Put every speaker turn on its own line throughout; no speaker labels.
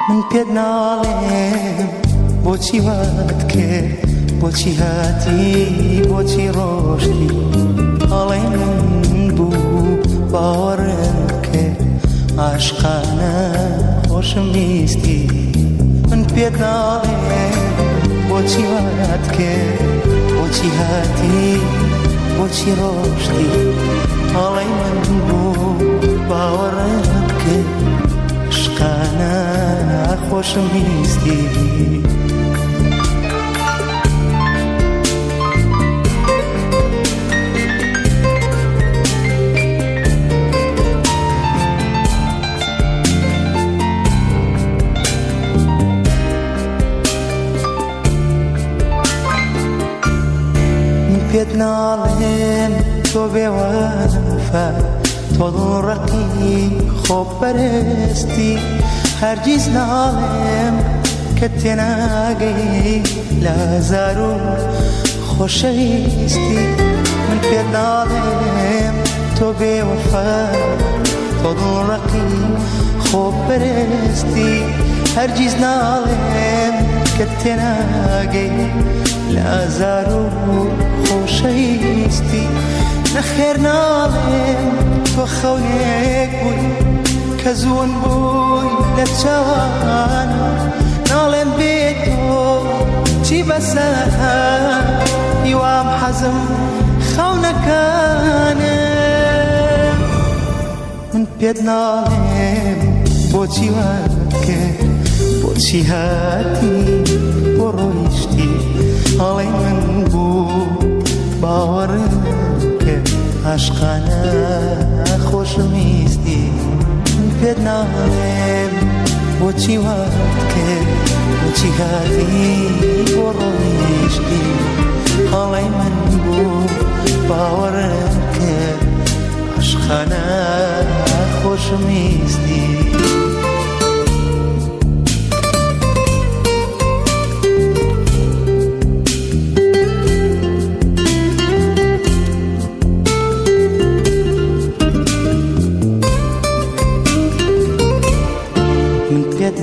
من پێت ناڵێم بۆچی وات کرد بۆچی هاتی بۆچی ڕۆشتی ئەڵێ من بوو باوەڕم کرد عاشقانە خۆشم ویستی من پێت ناڵێم بۆچی وات کرد بۆچی هاتی بۆچی ڕۆشتی ئەڵێ من بوو باوەڕم کرد عاشقانە خۆشم ویستی پێت ناڵێم تۆ بێوەفا تۆ دڵڕەقی خۆپەرستی هەرگیز ناڵێم کە تێناگەی لازار و خۆشەویستی من پێت ناڵێم تۆ بێوەفا تۆ دڵڕەقی خۆپەرستی هەرگیز ناڵێم کە تێناگەی لازار و خۆشەویستی نەخێر ناڵێم تۆ خەونێک بووی کە زوون بووی لە چاوان ناڵێم بێت تۆ چی بەسە هیوام حەزم خەونەکانە من پێت ناڵێم بۆچی وات کرد بۆچی هاتی بۆ ڕۆیشتی ئەڵێ من بوو باوەڕم کرد عاشقانە خۆشم ویستی من پێت ناڵێم بۆچی وات کرد بۆچی هاتی بۆ ڕۆیشتی ئەڵێ من بوو باوەڕم کرد عاشقانە خۆشم ویستی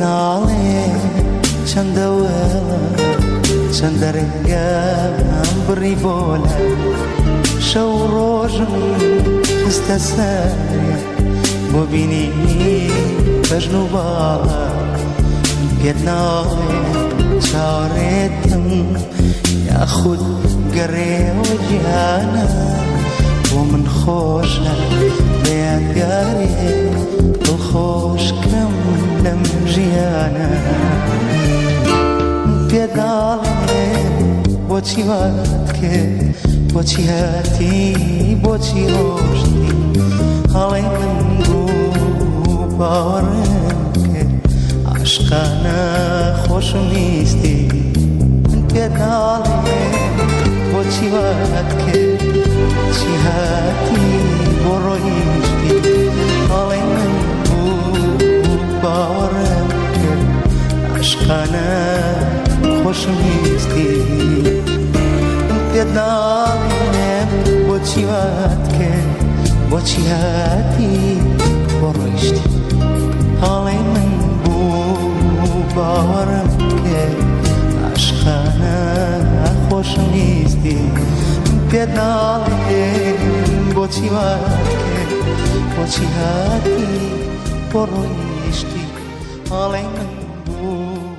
ناڵێم چەندە وێڵە چەندە ڕێگەم بڕی بۆلە شەو ڕۆژم خستە سەریە بۆ بینی بەژن و باڵە پێت ناڵێم چاوەڕێتم یاخود گەڕێوە گیانە بۆ من خۆشە بە یادگارێ دڵخۆشکەم لەم ژیانە پێت ناڵێم بۆچی وات کرد بۆچی هاتی بۆچی ڕۆشتی هەڵێ من بوو باوەڕم کرد عاشقانە خۆشم ویستی من پێت ناڵێم بۆچی وات کرد بۆچی هاتی بۆ ڕۆیشتی هەڵێ من باوەڕم کرد عاشقانە خۆشم ویستی من پێت ناڵێم بۆچی وات کرد بۆچی هاتی بۆ ڕۆیشتی هەڵێ من بوو باوەڕم کرد عاشقانە خۆشم ویستی من پێت ناڵێم بۆچی وات کرد بۆچی هاتی بۆ ڕۆیشتی ئەڵێ من بوو